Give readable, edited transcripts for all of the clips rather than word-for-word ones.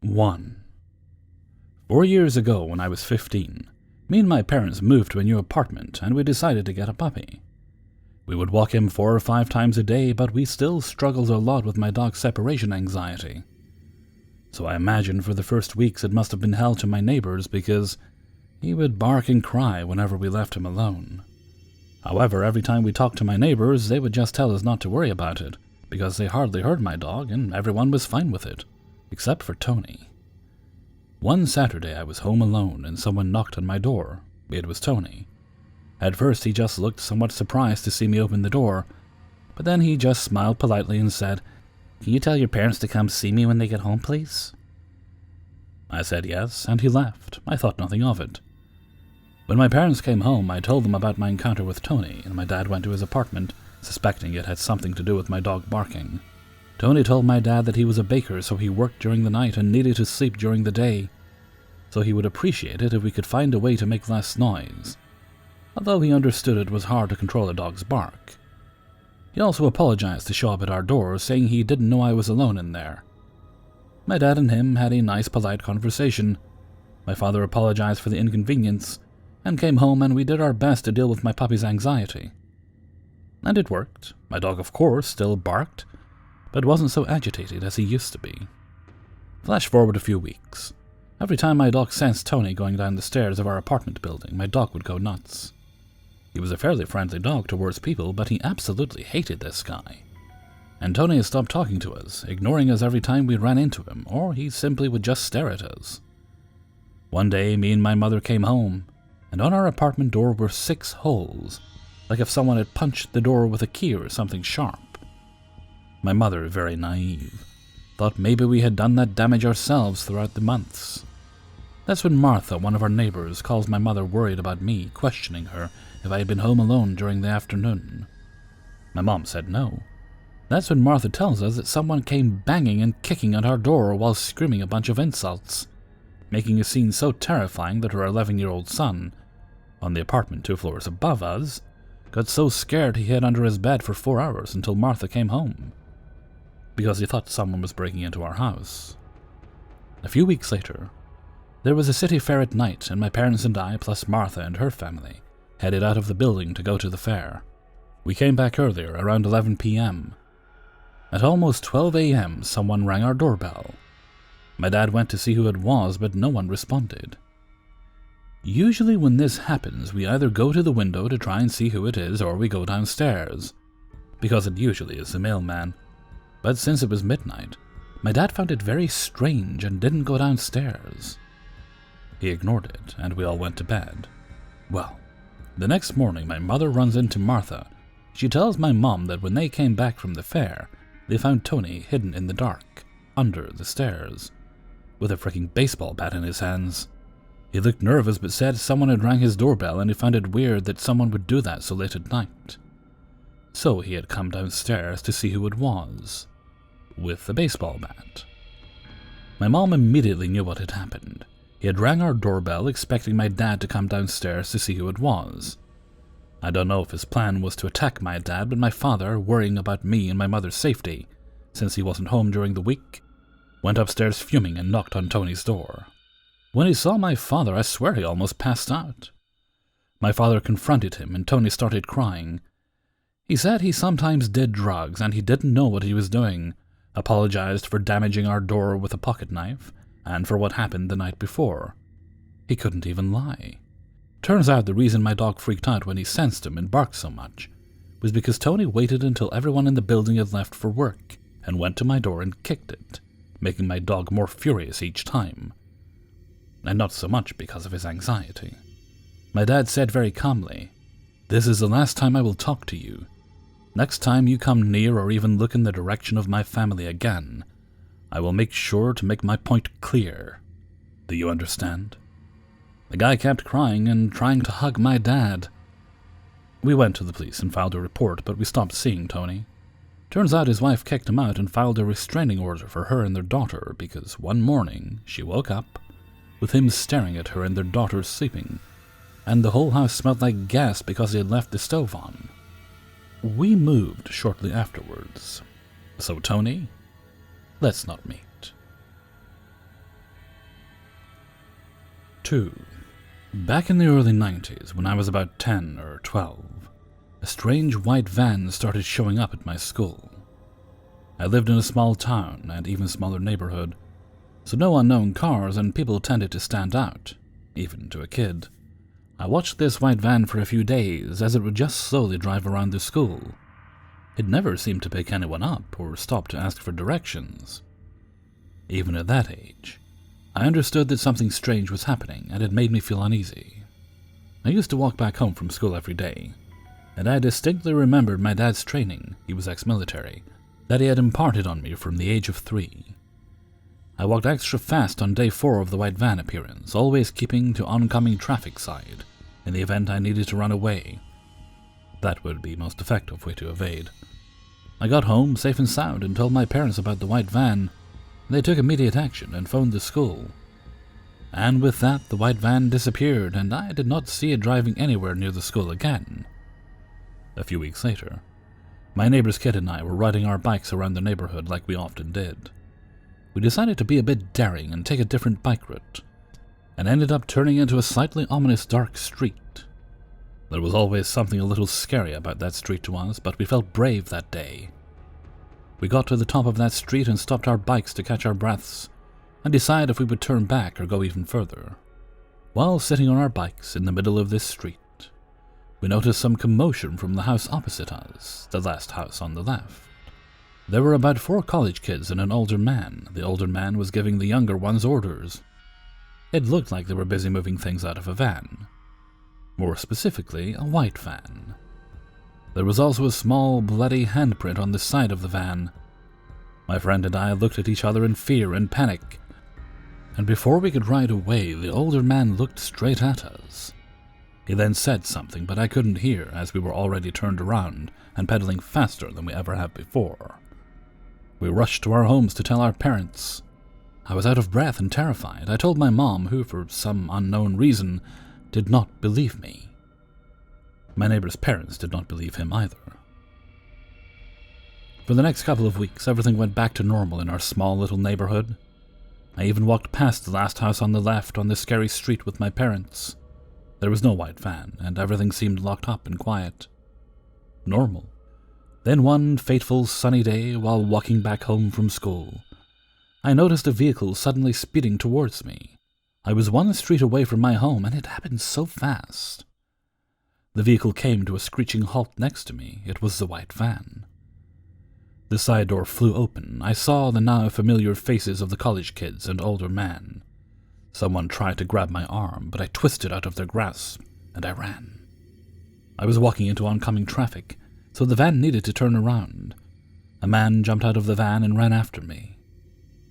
1. 4 years ago, when I was 15, me and my parents moved to a new apartment and we decided to get a puppy. We would walk him 4 or 5 times a day, but we still struggled a lot with my dog's separation anxiety. So I imagine for the first weeks it must have been hell to my neighbors because he would bark and cry whenever we left him alone. However, every time we talked to my neighbors, they would just tell us not to worry about it, because they hardly heard my dog and everyone was fine with it, except for Tony. One Saturday I was home alone and someone knocked on my door. It was Tony. At first he just looked somewhat surprised to see me open the door, but then he just smiled politely and said, "Can you tell your parents to come see me when they get home, please?" I said yes, and he left. I thought nothing of it. When my parents came home, I told them about my encounter with Tony, and my dad went to his apartment, suspecting it had something to do with my dog barking. Tony told my dad that he was a baker, so he worked during the night and needed to sleep during the day, so he would appreciate it if we could find a way to make less noise, although he understood it was hard to control a dog's bark. He also apologized to show up at our door, saying he didn't know I was alone in there. My dad and him had a nice, polite conversation. My father apologized for the inconvenience, and came home and we did our best to deal with my puppy's anxiety. And it worked. My dog, of course, still barked, but wasn't so agitated as he used to be. Flash forward a few weeks. Every time my dog sensed Tony going down the stairs of our apartment building, my dog would go nuts. He was a fairly friendly dog towards people, but he absolutely hated this guy. And Tony had stopped talking to us, ignoring us every time we ran into him, or he simply would just stare at us. One day, me and my mother came home, and on our apartment door were 6 holes, like if someone had punched the door with a key or something sharp. My mother, very naive, thought maybe we had done that damage ourselves throughout the months. That's when Martha, one of our neighbors, calls my mother worried about me, questioning her if I had been home alone during the afternoon. My mom said no. That's when Martha tells us that someone came banging and kicking at our door while screaming a bunch of insults, making a scene so terrifying that her 11-year-old son, on the apartment 2 floors above us, got so scared he hid under his bed for 4 hours until Martha came home, because he thought someone was breaking into our house. A few weeks later, there was a city fair at night, and my parents and I, plus Martha and her family, headed out of the building to go to the fair. We came back earlier, around 11 p.m. At almost 12 a.m., someone rang our doorbell. My dad went to see who it was, but no one responded. Usually when this happens, we either go to the window to try and see who it is, or we go downstairs, because it usually is the mailman. But since it was midnight, my dad found it very strange and didn't go downstairs. He ignored it, and we all went to bed. Well, the next morning my mother runs into Martha. She tells my mom that when they came back from the fair, they found Tony hidden in the dark, under the stairs, with a freaking baseball bat in his hands. He looked nervous but said someone had rang his doorbell and he found it weird that someone would do that so late at night. So he had come downstairs to see who it was, with the baseball bat. My mom immediately knew what had happened. He had rang our doorbell expecting my dad to come downstairs to see who it was. I don't know if his plan was to attack my dad, but my father, worrying about me and my mother's safety, since he wasn't home during the week, went upstairs fuming and knocked on Tony's door. When he saw my father, I swear he almost passed out. My father confronted him and Tony started crying. He said he sometimes did drugs and he didn't know what he was doing, apologized for damaging our door with a pocket knife, and for what happened the night before. He couldn't even lie. Turns out the reason my dog freaked out when he sensed him and barked so much was because Tony waited until everyone in the building had left for work and went to my door and kicked it, making my dog more furious each time. And not so much because of his anxiety. My dad said very calmly, "This is the last time I will talk to you. Next time you come near or even look in the direction of my family again, I will make sure to make my point clear. Do you understand?" The guy kept crying and trying to hug my dad. We went to the police and filed a report, but we stopped seeing Tony. Turns out his wife kicked him out and filed a restraining order for her and their daughter because one morning she woke up with him staring at her and their daughter sleeping, and the whole house smelled like gas because he had left the stove on. We moved shortly afterwards. So Tony, let's not meet. 2. Back in the early 90s, when I was about 10 or 12, a strange white van started showing up at my school. I lived in a small town and even smaller neighborhood, so no unknown cars and people tended to stand out, even to a kid. I watched this white van for a few days as it would just slowly drive around the school. It never seemed to pick anyone up or stop to ask for directions. Even at that age, I understood that something strange was happening, and it made me feel uneasy. I used to walk back home from school every day, and I distinctly remembered my dad's training, he was ex-military, that he had imparted on me from the age of 3. I walked extra fast on day 4 of the white van appearance, always keeping to oncoming traffic side, in the event I needed to run away. That would be most effective way to evade. I got home safe and sound and told my parents about the white van. They took immediate action and phoned the school. And with that, the white van disappeared, and I did not see it driving anywhere near the school again. A few weeks later, my neighbor's kid and I were riding our bikes around the neighborhood like we often did. We decided to be a bit daring and take a different bike route, and ended up turning into a slightly ominous dark street. There was always something a little scary about that street to us, but we felt brave that day. We got to the top of that street and stopped our bikes to catch our breaths and decide if we would turn back or go even further. While sitting on our bikes in the middle of this street, we noticed some commotion from the house opposite us, the last house on the left. There were about 4 college kids and an older man. The older man was giving the younger ones orders. It looked like they were busy moving things out of a van. More specifically, a white van. There was also a small, bloody handprint on the side of the van. My friend and I looked at each other in fear and panic, and before we could ride away, the older man looked straight at us. He then said something, but I couldn't hear as we were already turned around and pedaling faster than we ever have before. We rushed to our homes to tell our parents. I was out of breath and terrified. I told my mom, who for some unknown reason did not believe me. My neighbor's parents did not believe him either. For the next couple of weeks, everything went back to normal in our small little neighborhood. I even walked past the last house on the left on the scary street with my parents. There was no white van, and everything seemed locked up and quiet. Normal. Then one fateful sunny day, while walking back home from school, I noticed a vehicle suddenly speeding towards me. I was 1 street away from my home, and it happened so fast. The vehicle came to a screeching halt next to me. It was the white van. The side door flew open. I saw the now familiar faces of the college kids and older man. Someone tried to grab my arm, but I twisted out of their grasp, and I ran. I was walking into oncoming traffic, so the van needed to turn around. A man jumped out of the van and ran after me.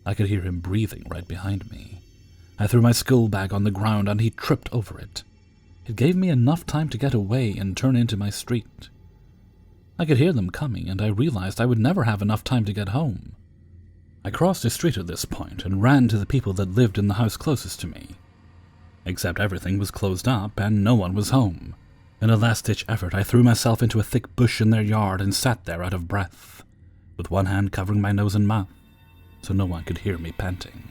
I could hear him breathing right behind me. I threw my school bag on the ground, and he tripped over it. It gave me enough time to get away and turn into my street. I could hear them coming, and I realized I would never have enough time to get home. I crossed the street at this point and ran to the people that lived in the house closest to me. Except everything was closed up and no one was home. In a last-ditch effort, I threw myself into a thick bush in their yard and sat there out of breath, with one hand covering my nose and mouth, so no one could hear me panting.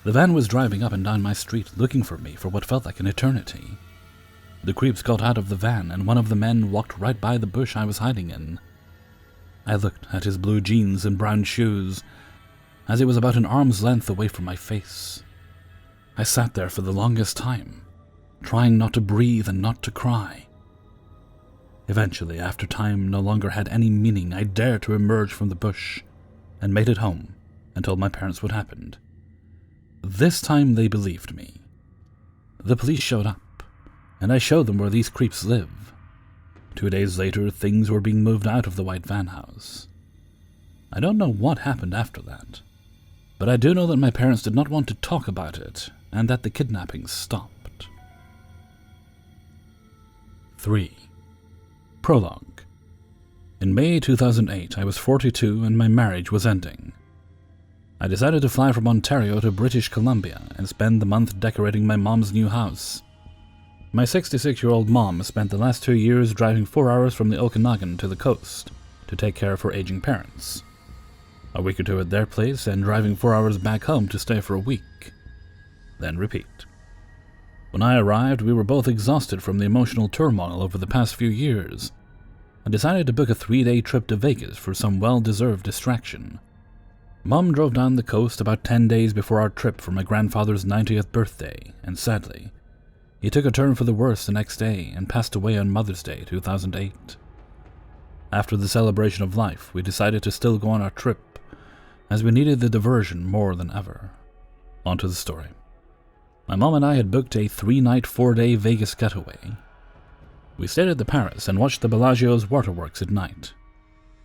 The van was driving up and down my street looking for me for what felt like an eternity. The creeps got out of the van, and one of the men walked right by the bush I was hiding in. I looked at his blue jeans and brown shoes, as he was about an arm's length away from my face. I sat there for the longest time, trying not to breathe and not to cry. Eventually, after time no longer had any meaning, I dared to emerge from the bush and made it home and told my parents what happened. This time they believed me. The police showed up, and I showed them where these creeps live. 2 days later, things were being moved out of the white van house. I don't know what happened after that, but I do know that my parents did not want to talk about it, and that the kidnappings stopped. 3. Prologue. In May 2008, I was 42 and my marriage was ending. I decided to fly from Ontario to British Columbia and spend the month decorating my mom's new house. My 66-year-old mom spent the last 2 years driving 4 hours from the Okanagan to the coast to take care of her aging parents. A week or two at their place and driving 4 hours back home to stay for a week. Then repeat. When I arrived, we were both exhausted from the emotional turmoil over the past few years, and decided to book a 3-day trip to Vegas for some well-deserved distraction. Mom drove down the coast about 10 days before our trip for my grandfather's 90th birthday, and sadly, he took a turn for the worse the next day and passed away on Mother's Day 2008. After the celebration of life, we decided to still go on our trip, as we needed the diversion more than ever. On to the story. My mom and I had booked a 3-night, 4-day Vegas getaway. We stayed at the Paris and watched the Bellagio's waterworks at night.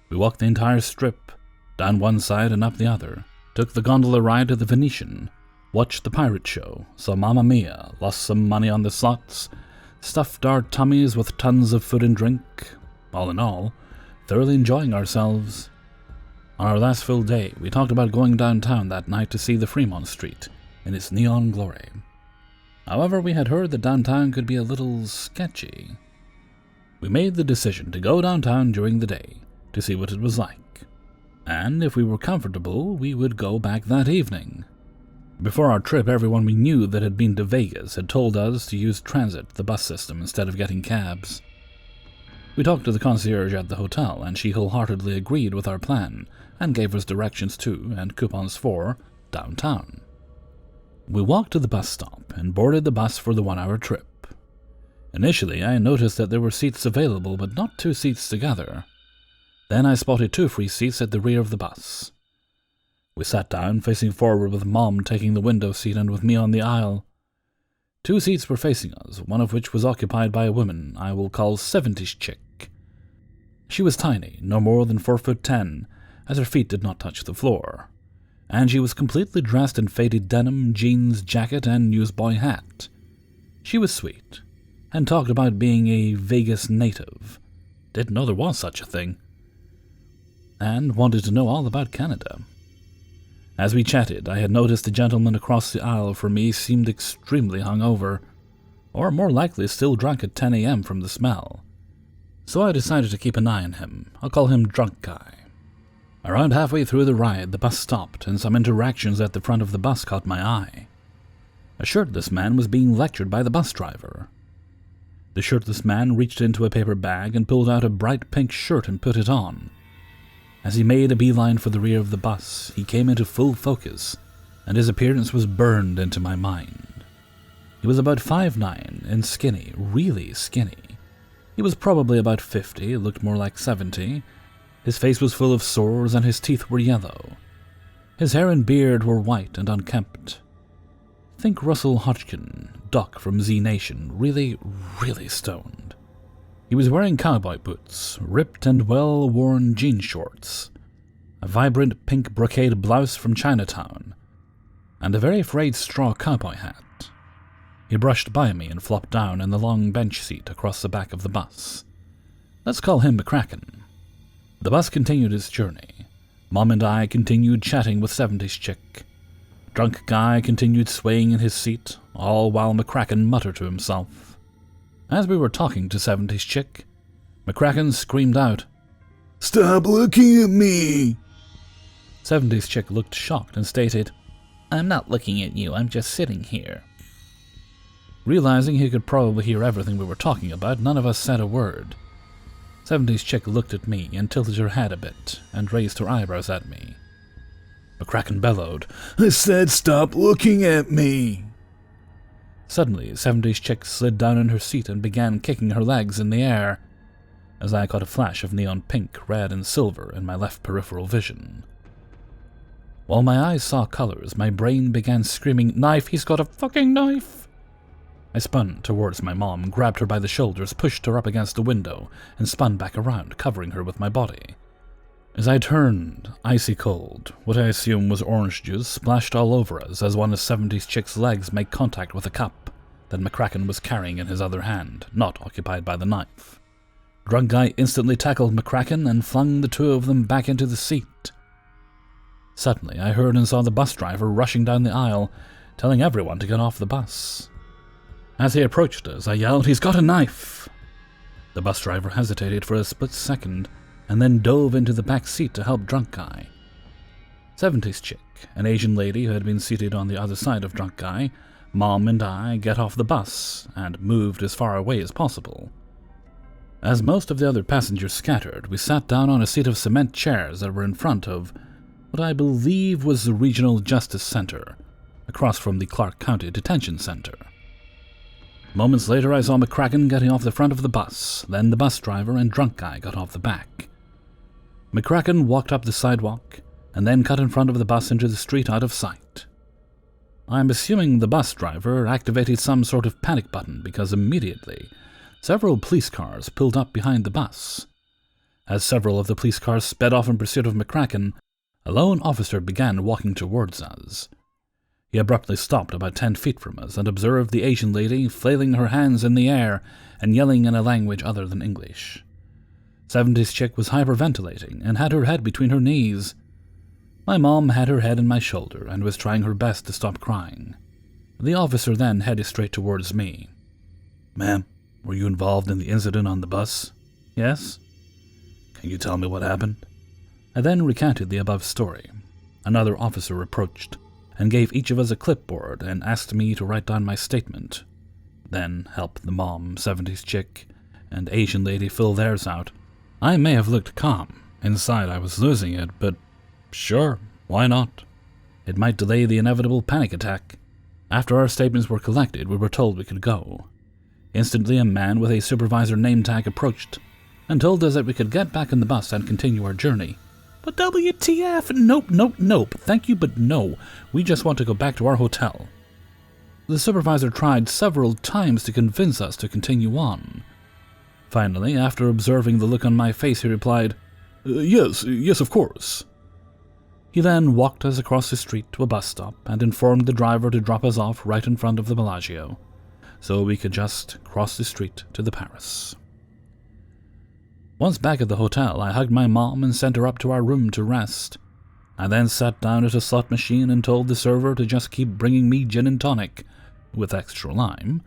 We walked the entire strip, down one side and up the other, took the gondola ride to the Venetian, watched the pirate show, saw Mamma Mia, lost some money on the slots, stuffed our tummies with tons of food and drink. All in all, thoroughly enjoying ourselves. On our last full day, we talked about going downtown that night to see the Fremont Street in its neon glory. However, we had heard that downtown could be a little sketchy. We made the decision to go downtown during the day to see what it was like, and if we were comfortable, we would go back that evening. Before our trip, everyone we knew that had been to Vegas had told us to use transit, the bus system, instead of getting cabs. We talked to the concierge at the hotel, and she wholeheartedly agreed with our plan and gave us directions to, and coupons for, downtown. We walked to the bus stop and boarded the bus for the 1-hour trip. Initially, I noticed that there were seats available, but not 2 seats together. Then I spotted 2 free seats at the rear of the bus. We sat down, facing forward, with Mom taking the window seat and with me on the aisle. 2 seats were facing us, one of which was occupied by a woman I will call 70s chick. She was tiny, no more than 4'10", as her feet did not touch the floor, and she was completely dressed in faded denim, jeans, jacket, and newsboy hat. She was sweet, and talked about being a Vegas native. Didn't know there was such a thing. And wanted to know all about Canada. As we chatted, I had noticed the gentleman across the aisle from me seemed extremely hungover, or more likely still drunk at 10 a.m. from the smell. So I decided to keep an eye on him. I'll call him Drunk Guy. Around halfway through the ride, the bus stopped, and some interactions at the front of the bus caught my eye. A shirtless man was being lectured by the bus driver. The shirtless man reached into a paper bag and pulled out a bright pink shirt and put it on. As he made a beeline for the rear of the bus, he came into full focus, and his appearance was burned into my mind. He was about 5'9", and skinny, really skinny. He was probably about 50, looked more like 70. His face was full of sores and his teeth were yellow. His hair and beard were white and unkempt. Think Russell Hodgkin, Doc from Z Nation, really, really stoned. He was wearing cowboy boots, ripped and well-worn jean shorts, a vibrant pink brocade blouse from Chinatown, and a very frayed straw cowboy hat. He brushed by me and flopped down in the long bench seat across the back of the bus. Let's call him McCracken. The bus continued its journey. Mom and I continued chatting with 70s chick. Drunk Guy continued swaying in his seat, all while McCracken muttered to himself. As we were talking to 70s chick, McCracken screamed out, "Stop looking at me!" 70s chick looked shocked and stated, "I'm not looking at you, I'm just sitting here." Realizing he could probably hear everything we were talking about, none of us said a word. 70s chick looked at me and tilted her head a bit and raised her eyebrows at me. McCracken bellowed, "I said stop looking at me!" Suddenly, 70s chick slid down in her seat and began kicking her legs in the air, as I caught a flash of neon pink, red, and silver in my left peripheral vision. While my eyes saw colors, my brain began screaming, "Knife! He's got a fucking knife!" I spun towards my mom, grabbed her by the shoulders, pushed her up against the window, and spun back around, covering her with my body. As I turned, icy cold, what I assumed was orange juice splashed all over us as one of 70s chick's legs made contact with a cup that McCracken was carrying in his other hand, not occupied by the knife. Drunk Guy instantly tackled McCracken and flung the two of them back into the seat. Suddenly, I heard and saw the bus driver rushing down the aisle, telling everyone to get off the bus. As he approached us, I yelled, "He's got a knife!" The bus driver hesitated for a split second, and then dove into the back seat to help Drunk Guy. 70s chick, an Asian lady who had been seated on the other side of Drunk Guy, Mom and I get off the bus and moved as far away as possible. As most of the other passengers scattered, we sat down on a seat of cement chairs that were in front of what I believe was the Regional Justice Center, across from the Clark County Detention Center. Moments later, I saw McCracken getting off the front of the bus, then the bus driver and drunk guy got off the back. McCracken walked up the sidewalk, and then cut in front of the bus into the street out of sight. I'm assuming the bus driver activated some sort of panic button because immediately, several police cars pulled up behind the bus. As several of the police cars sped off in pursuit of McCracken, a lone officer began walking towards us. He abruptly stopped about 10 feet from us and observed the Asian lady flailing her hands in the air and yelling in a language other than English. 70s chick was hyperventilating and had her head between her knees. My mom had her head on my shoulder and was trying her best to stop crying. The officer then headed straight towards me. "Ma'am, were you involved in the incident on the bus?" "Yes." "Can you tell me what happened?" I then recounted the above story. Another officer approached and gave each of us a clipboard and asked me to write down my statement. Then helped the mom, 70s chick, and Asian lady fill theirs out. I may have looked calm. Inside I was losing it, but sure, why not? It might delay the inevitable panic attack. After our statements were collected, we were told we could go. Instantly, a man with a supervisor name tag approached and told us that we could get back in the bus and continue our journey. But WTF? Nope. Thank you, but no. We just want to go back to our hotel. The supervisor tried several times to convince us to continue on. Finally, after observing the look on my face, he replied, Yes, of course." He then walked us across the street to a bus stop and informed the driver to drop us off right in front of the Bellagio, so we could just cross the street to the Paris. Once back at the hotel, I hugged my mom and sent her up to our room to rest. I then sat down at a slot machine and told the server to just keep bringing me gin and tonic, with extra lime.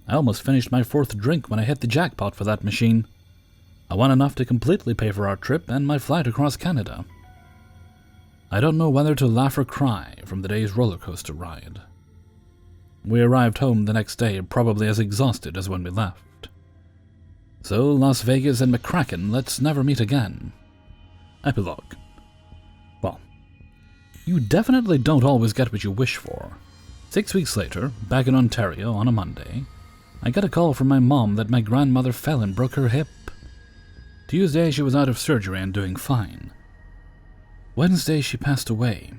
I almost finished my 4th drink when I hit the jackpot for that machine. I won enough to completely pay for our trip and my flight across Canada. I don't know whether to laugh or cry from the day's roller coaster ride. We arrived home the next day probably as exhausted as when we left. So, Las Vegas and McCracken, let's never meet again. Epilogue. Well, you definitely don't always get what you wish for. 6 weeks later, back in Ontario on a Monday, I got a call from my mom that my grandmother fell and broke her hip. Tuesday, she was out of surgery and doing fine. Wednesday, she passed away.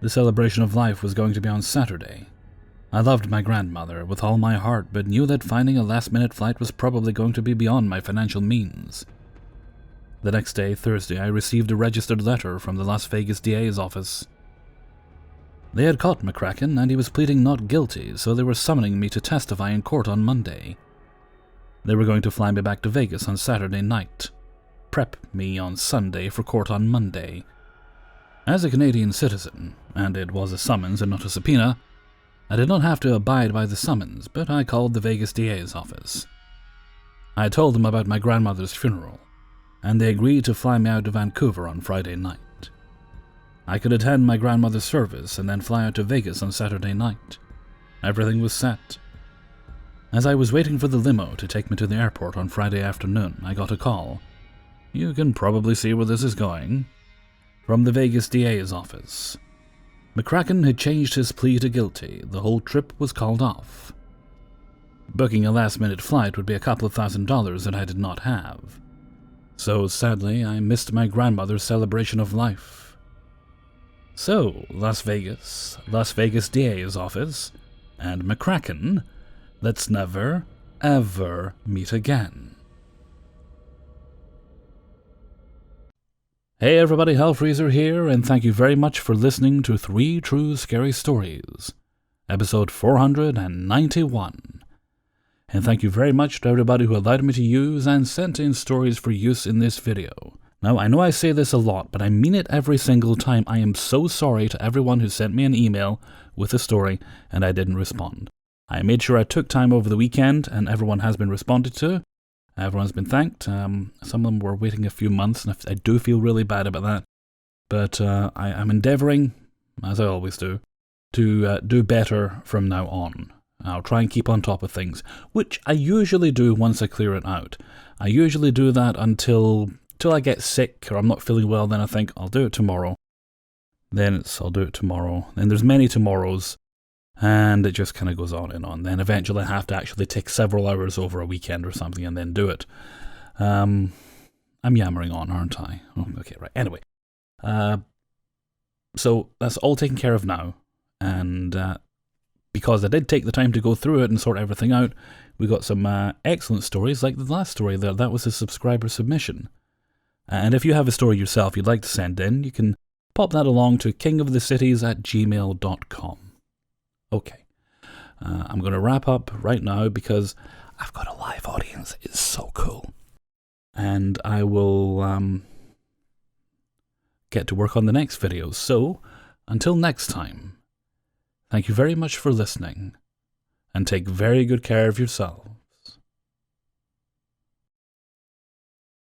The celebration of life was going to be on Saturday. I loved my grandmother with all my heart, but knew that finding a last-minute flight was probably going to be beyond my financial means. The next day, Thursday, I received a registered letter from the Las Vegas DA's office. They had caught McCracken, and he was pleading not guilty, so they were summoning me to testify in court on Monday. They were going to fly me back to Vegas on Saturday night, prep me on Sunday for court on Monday. As a Canadian citizen, and it was a summons and not a subpoena, I did not have to abide by the summons, but I called the Vegas DA's office. I told them about my grandmother's funeral, and they agreed to fly me out to Vancouver on Friday night. I could attend my grandmother's service and then fly out to Vegas on Saturday night. Everything was set. As I was waiting for the limo to take me to the airport on Friday afternoon, I got a call. You can probably see where this is going. From the Vegas DA's office. McCracken had changed his plea to guilty. The whole trip was called off. Booking a last-minute flight would be a couple of $1,000s that I did not have. So, sadly, I missed my grandmother's celebration of life. So, Las Vegas DA's office, and McCracken, let's never, ever meet again. Hey everybody, Hellfreezer here, and thank you very much for listening to 3 True Scary Stories, episode 491. And thank you very much to everybody who allowed me to use and sent in stories for use in this video. Now, I know I say this a lot, but I mean it every single time. I am so sorry to everyone who sent me an email with a story and I didn't respond. I made sure I took time over the weekend, and everyone has been responded to. Everyone's been thanked. Some of them were waiting a few months, and I do feel really bad about that. But I'm endeavoring, as I always do, to do better from now on. I'll try and keep on top of things, which I usually do once I clear it out. I usually do that until I get sick or I'm not feeling well, then I think I'll do it tomorrow. Then I'll do it tomorrow. Then there's many tomorrows, and it just kind of goes on and on. Then eventually I have to actually take several hours over a weekend or something and then do it. I'm yammering on, aren't I? Oh, okay, right. Anyway, so that's all taken care of now, and because I did take the time to go through it and sort everything out, we got some excellent stories, like the last story there. That was a subscriber submission. And if you have a story yourself you'd like to send in, you can pop that along to kingofthecities@gmail.com. Okay, I'm going to wrap up right now because I've got a live audience. It's so cool. And I will get to work on the next video. So, until next time, thank you very much for listening, and take very good care of yourselves.